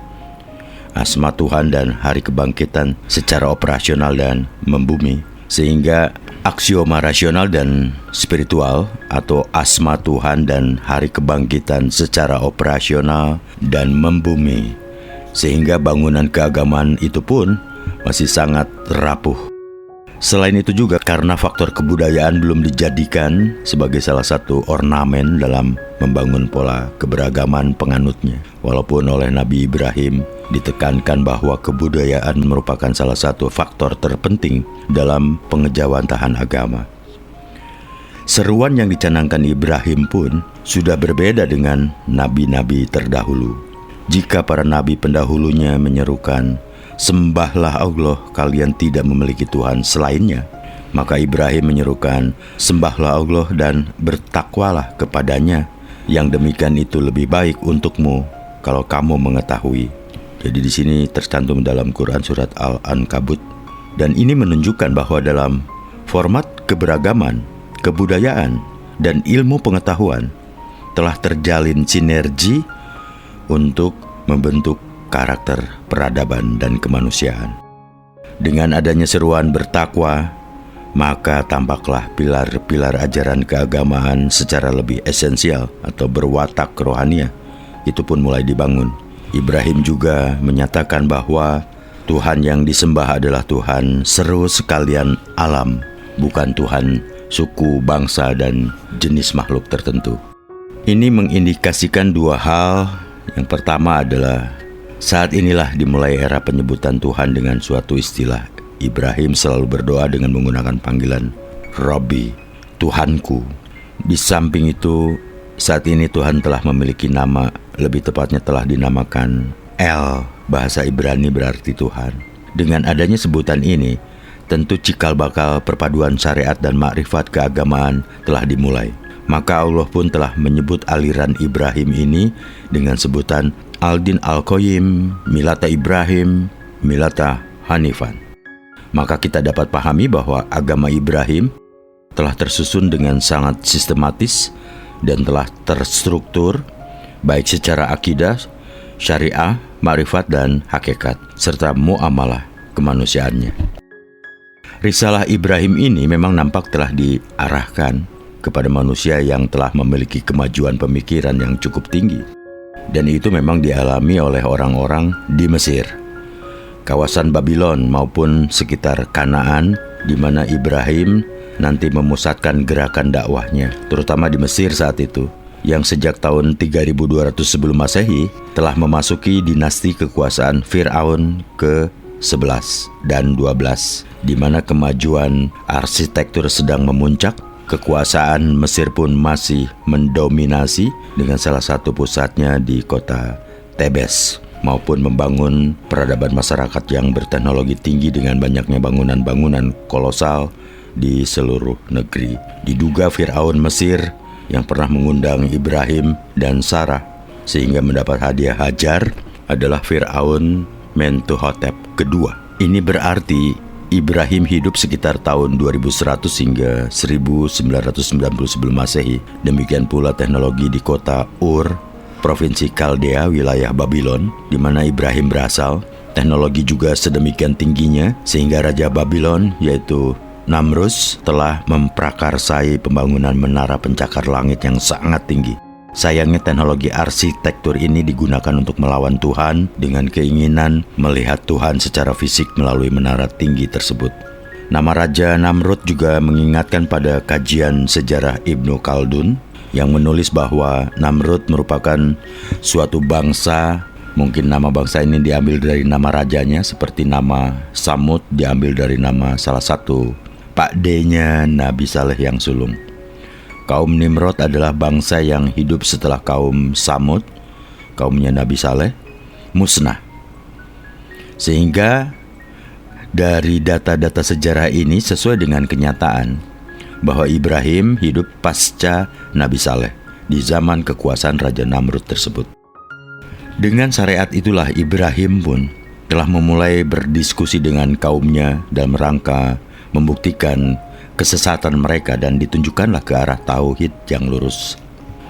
Asma Tuhan dan hari kebangkitan secara operasional dan membumi, sehingga aksioma rasional dan spiritual atau asma Tuhan dan hari kebangkitan secara operasional dan membumi, sehingga bangunan keagamaan itu pun masih sangat rapuh. Selain itu juga karena faktor kebudayaan belum dijadikan sebagai salah satu ornamen dalam membangun pola keberagaman penganutnya. Walaupun oleh Nabi Ibrahim ditekankan bahwa kebudayaan merupakan salah satu faktor terpenting dalam pengejawantahan agama. Seruan yang dicanangkan Ibrahim pun sudah berbeda dengan nabi-nabi terdahulu. Jika para nabi pendahulunya menyerukan, "Sembahlah Allah, kalian tidak memiliki Tuhan selainnya," maka Ibrahim menyerukan, "Sembahlah Allah dan bertakwalah kepadanya, yang demikian itu lebih baik untukmu kalau kamu mengetahui." Jadi di sini tercantum dalam Quran Surat Al-Ankabut. Dan ini menunjukkan bahwa dalam format keberagaman, kebudayaan, dan ilmu pengetahuan telah terjalin sinergi untuk membentuk karakter, peradaban, dan kemanusiaan. Dengan adanya seruan bertakwa, maka tampaklah pilar-pilar ajaran keagamaan secara lebih esensial atau berwatak rohania itu pun mulai dibangun. Ibrahim juga menyatakan bahwa Tuhan yang disembah adalah Tuhan seru sekalian alam, bukan Tuhan suku, bangsa, dan jenis makhluk tertentu. Ini mengindikasikan dua hal. Yang pertama adalah saat inilah dimulai era penyebutan Tuhan dengan suatu istilah. Ibrahim selalu berdoa dengan menggunakan panggilan Rabbi, Tuhanku. Di samping itu, saat ini Tuhan telah memiliki nama, lebih tepatnya telah dinamakan El, bahasa Ibrani berarti Tuhan. Dengan adanya sebutan ini, tentu cikal bakal perpaduan syariat dan makrifat keagamaan telah dimulai. Maka Allah pun telah menyebut aliran Ibrahim ini dengan sebutan Al-Din Al-Qayyim, Milata Ibrahim, Milata Hanifan. Maka kita dapat pahami bahwa agama Ibrahim telah tersusun dengan sangat sistematis dan telah terstruktur baik secara akidah, syariah, makrifat, dan hakikat, serta muamalah kemanusiaannya. Risalah Ibrahim ini memang nampak telah diarahkan kepada manusia yang telah memiliki kemajuan pemikiran yang cukup tinggi. Dan itu memang dialami oleh orang-orang di Mesir, kawasan Babylon maupun sekitar Kanaan, di mana Ibrahim nanti memusatkan gerakan dakwahnya, terutama di Mesir saat itu, yang sejak tahun 3200 sebelum Masehi telah memasuki dinasti kekuasaan Fir'aun ke-11 dan 12, di mana kemajuan arsitektur sedang memuncak. Kekuasaan Mesir pun masih mendominasi dengan salah satu pusatnya di kota Tebes, maupun membangun peradaban masyarakat yang berteknologi tinggi dengan banyaknya bangunan-bangunan kolosal di seluruh negeri. Diduga Fir'aun Mesir yang pernah mengundang Ibrahim dan Sarah sehingga mendapat hadiah hajar adalah Fir'aun Mentuhotep kedua. Ini berarti Ibrahim hidup sekitar tahun 2100 hingga 1990 sebelum Masehi. Demikian pula teknologi di kota Ur, Provinsi Kaldea, wilayah Babylon, di mana Ibrahim berasal. Teknologi juga sedemikian tingginya sehingga Raja Babylon, yaitu Namrus, telah memprakarsai pembangunan menara pencakar langit yang sangat tinggi. Sayangnya teknologi arsitektur ini digunakan untuk melawan Tuhan dengan keinginan melihat Tuhan secara fisik melalui menara tinggi tersebut. Nama Raja Namrud juga mengingatkan pada kajian sejarah Ibnu Khaldun yang menulis bahwa Namrud merupakan suatu bangsa. Mungkin nama bangsa ini diambil dari nama rajanya, seperti nama Samud diambil dari nama salah satu pakdenya Nabi Saleh yang sulung. Kaum Nimrod adalah bangsa yang hidup setelah kaum Samud, kaumnya Nabi Saleh, musnah. Sehingga dari data-data sejarah ini sesuai dengan kenyataan bahwa Ibrahim hidup pasca Nabi Saleh di zaman kekuasaan Raja Namrud tersebut. Dengan syariat itulah Ibrahim pun telah memulai berdiskusi dengan kaumnya dalam rangka membuktikan kesesatan mereka dan ditunjukkanlah ke arah tauhid yang lurus.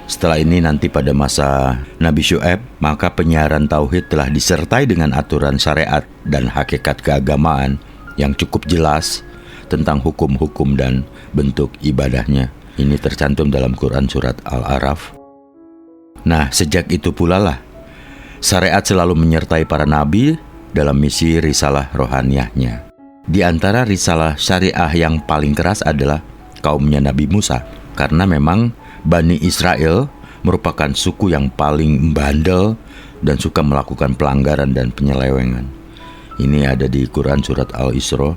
Setelah ini nanti pada masa Nabi Syu'aib, maka penyiaran tauhid telah disertai dengan aturan syariat dan hakikat keagamaan yang cukup jelas tentang hukum-hukum dan bentuk ibadahnya. Ini tercantum dalam Quran surat Al-A'raf. Nah, sejak itu pula lah syariat selalu menyertai para nabi dalam misi risalah rohaniahnya. Di antara risalah syariah yang paling keras adalah kaumnya Nabi Musa, karena memang Bani Israel merupakan suku yang paling bandel dan suka melakukan pelanggaran dan penyelewengan. Ini ada di Quran surat Al-Isra.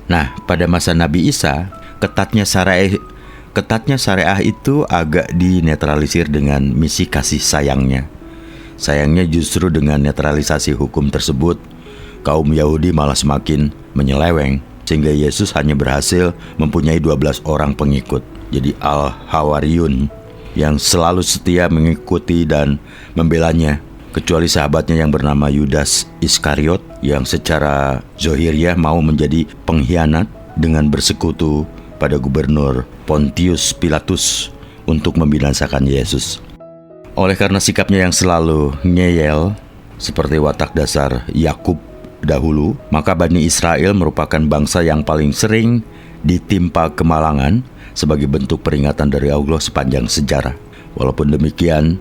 Nah, pada masa Nabi Isa, ketatnya syariah itu agak dinetralisir dengan misi kasih sayangnya. Sayangnya justru dengan netralisasi hukum tersebut, kaum Yahudi malah semakin menyeleweng, sehingga Yesus hanya berhasil mempunyai 12 orang pengikut. Jadi Al-Hawariyun yang selalu setia mengikuti dan membelanya, kecuali sahabatnya yang bernama Yudas Iskariot yang secara zohiriah mau menjadi pengkhianat dengan bersekutu pada gubernur Pontius Pilatus untuk membinasakan Yesus. Oleh karena sikapnya yang selalu ngeyel, seperti watak dasar Yakub dahulu, maka Bani Israel merupakan bangsa yang paling sering ditimpa kemalangan sebagai bentuk peringatan dari Allah sepanjang sejarah. Walaupun demikian,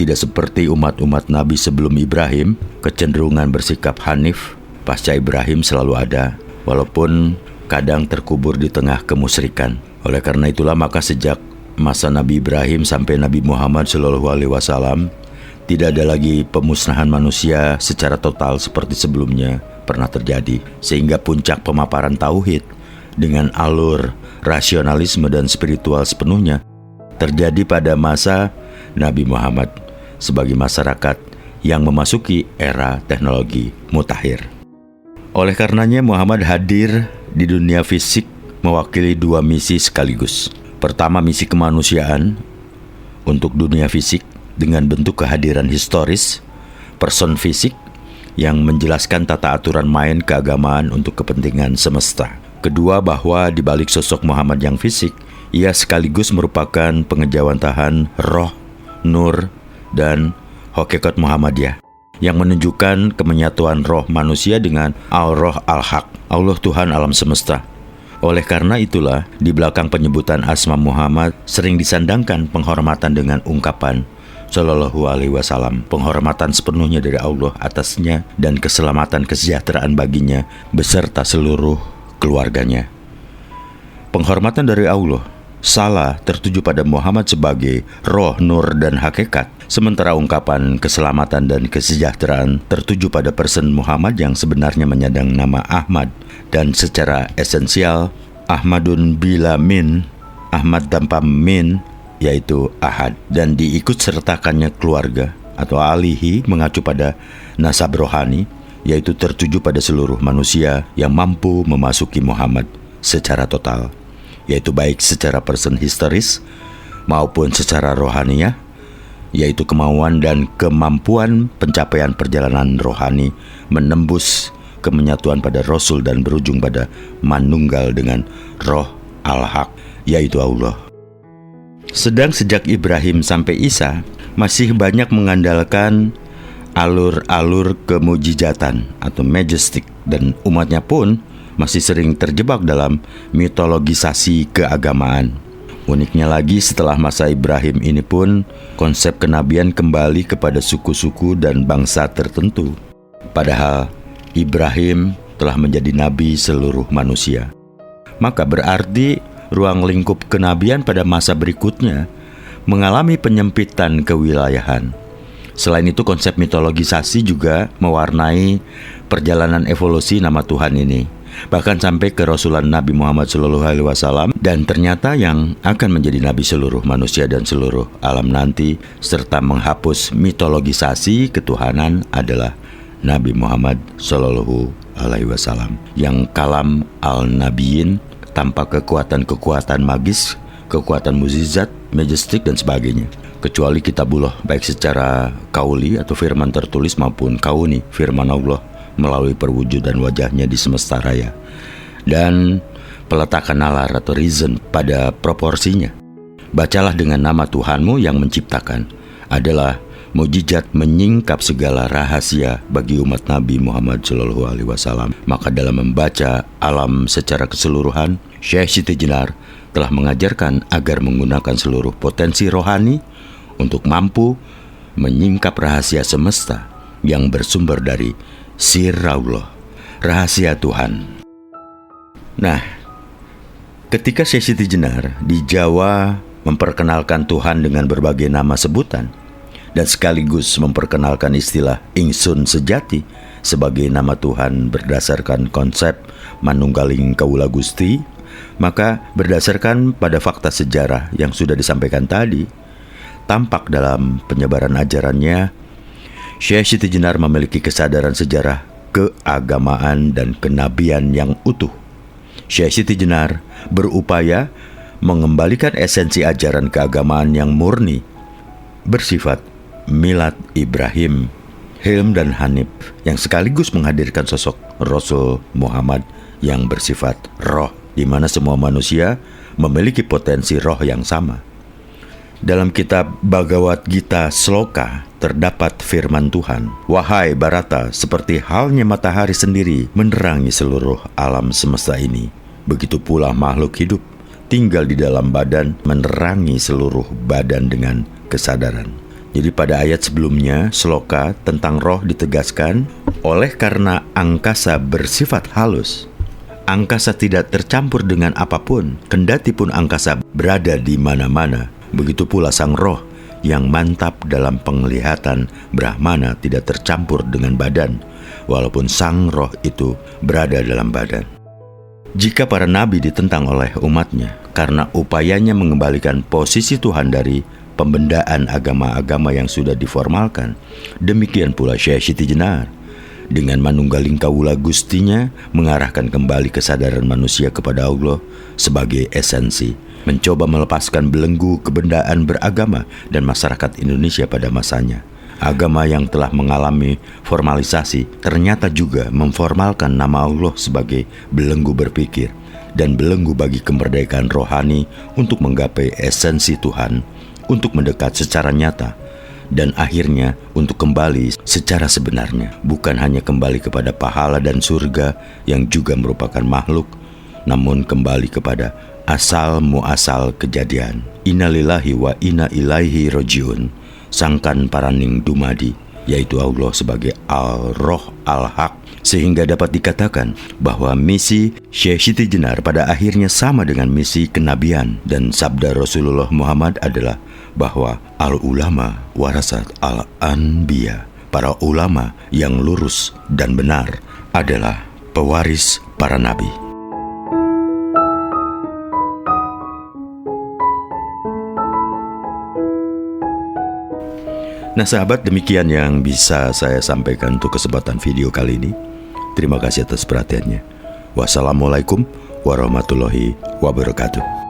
tidak seperti umat-umat Nabi sebelum Ibrahim, kecenderungan bersikap hanif pasca Ibrahim selalu ada, walaupun kadang terkubur di tengah kemusyrikan. Oleh karena itulah maka sejak masa Nabi Ibrahim sampai Nabi Muhammad SAW, tidak ada lagi pemusnahan manusia secara total seperti sebelumnya pernah terjadi. Sehingga puncak pemaparan tauhid dengan alur rasionalisme dan spiritual sepenuhnya terjadi pada masa Nabi Muhammad sebagai masyarakat yang memasuki era teknologi mutakhir. Oleh karenanya Muhammad hadir di dunia fisik mewakili dua misi sekaligus. Pertama, misi kemanusiaan untuk dunia fisik dengan bentuk kehadiran historis, person fisik yang menjelaskan tata aturan main keagamaan untuk kepentingan semesta. Kedua, bahwa di balik sosok Muhammad yang fisik, ia sekaligus merupakan pengejawantahan roh, nur, dan hakikat Muhammadiyah yang menunjukkan kemenyatuan roh manusia dengan Al-Roh Al-Haq, Allah Tuhan alam semesta. Oleh karena itulah, di belakang penyebutan asma Muhammad sering disandangkan penghormatan dengan ungkapan Sallallahu Alaihi Wasallam, penghormatan sepenuhnya dari Allah atasnya dan keselamatan kesejahteraan baginya beserta seluruh keluarganya. Penghormatan dari Allah salah tertuju pada Muhammad sebagai roh, nur, dan hakikat, sementara ungkapan keselamatan dan kesejahteraan tertuju pada person Muhammad yang sebenarnya menyandang nama Ahmad, dan secara esensial Ahmadun bila min, Ahmad tanpa min, yaitu Ahad, dan diikut sertakannya keluarga atau alihi mengacu pada nasab rohani, yaitu tertuju pada seluruh manusia yang mampu memasuki Muhammad secara total, yaitu baik secara person historis maupun secara rohaniah, yaitu kemauan dan kemampuan pencapaian perjalanan rohani menembus kemenyatuan pada Rasul dan berujung pada manunggal dengan Roh Al-Haq, yaitu Allah. Sedang sejak Ibrahim sampai Isa masih banyak mengandalkan alur-alur kemujizatan atau majestik, dan umatnya pun masih sering terjebak dalam mitologisasi keagamaan. Uniknya lagi, setelah masa Ibrahim ini pun konsep kenabian kembali kepada suku-suku dan bangsa tertentu, padahal Ibrahim telah menjadi nabi seluruh manusia. Maka berarti ruang lingkup kenabian pada masa berikutnya mengalami penyempitan kewilayahan. Selain itu, konsep mitologisasi juga mewarnai perjalanan evolusi nama Tuhan ini, bahkan sampai ke Rasulan Nabi Muhammad SAW, dan ternyata yang akan menjadi nabi seluruh manusia dan seluruh alam nanti, serta menghapus mitologisasi ketuhanan adalah Nabi Muhammad SAW, yang kalam al-nabiyin tanpa kekuatan-kekuatan magis, kekuatan mukjizat, majestik, dan sebagainya. Kecuali kitabullah, baik secara kauli atau firman tertulis maupun kauni, firman Allah melalui perwujudan wajahnya di semesta raya, dan peletakan nalar atau reason pada proporsinya. Bacalah dengan nama Tuhanmu yang menciptakan adalah mukjizat menyingkap segala rahasia bagi umat Nabi Muhammad SAW. Maka dalam membaca alam secara keseluruhan, Syekh Siti Jenar telah mengajarkan agar menggunakan seluruh potensi rohani untuk mampu menyingkap rahasia semesta yang bersumber dari Sirraullah, rahasia Tuhan. Nah, ketika Syekh Siti Jenar di Jawa memperkenalkan Tuhan dengan berbagai nama sebutan, dan sekaligus memperkenalkan istilah ingsun sejati sebagai nama Tuhan berdasarkan konsep manunggaling kaula Gusti, maka berdasarkan pada fakta sejarah yang sudah disampaikan tadi, tampak dalam penyebaran ajarannya, Syekh Siti Jenar memiliki kesadaran sejarah keagamaan dan kenabian yang utuh. Syekh Siti Jenar berupaya mengembalikan esensi ajaran keagamaan yang murni, bersifat milad Ibrahim, Hilm dan Hanif, yang sekaligus menghadirkan sosok Rasul Muhammad yang bersifat roh, di mana semua manusia memiliki potensi roh yang sama. Dalam kitab Bhagavad Gita Sloka terdapat firman Tuhan, "Wahai Bharata, seperti halnya matahari sendiri menerangi seluruh alam semesta ini, begitu pula makhluk hidup tinggal di dalam badan menerangi seluruh badan dengan kesadaran." Jadi pada ayat sebelumnya, Sloka tentang roh ditegaskan, oleh karena angkasa bersifat halus, angkasa tidak tercampur dengan apapun, kendati pun angkasa berada di mana-mana, begitu pula sang roh yang mantap dalam penglihatan Brahmana tidak tercampur dengan badan, walaupun sang roh itu berada dalam badan. Jika para nabi ditentang oleh umatnya karena upayanya mengembalikan posisi Tuhan dari pembendaan agama-agama yang sudah diformalkan, demikian pula Syekh Siti Jenar dengan manunggaling kawula gustinya mengarahkan kembali kesadaran manusia kepada Allah sebagai esensi, mencoba melepaskan belenggu kebendaan beragama dan masyarakat Indonesia pada masanya. Agama yang telah mengalami formalisasi ternyata juga memformalkan nama Allah sebagai belenggu berpikir dan belenggu bagi kemerdekaan rohani untuk menggapai esensi Tuhan, untuk mendekat secara nyata, dan akhirnya untuk kembali secara sebenarnya, bukan hanya kembali kepada pahala dan surga yang juga merupakan makhluk, namun kembali kepada asal muasal kejadian. Innalillahi wa inna ilaihi rojiun, sangkan paraning dumadi, yaitu Allah sebagai Al-Roh Al-Haq, sehingga dapat dikatakan bahwa misi Syekh Siti Jenar pada akhirnya sama dengan misi kenabian, dan sabda Rasulullah Muhammad adalah bahwa al-ulama warasat al-anbiya, para ulama yang lurus dan benar adalah pewaris para nabi. Nah sahabat, demikian yang bisa saya sampaikan untuk kesempatan video kali ini. Terima kasih atas perhatiannya. Wassalamualaikum warahmatullahi wabarakatuh.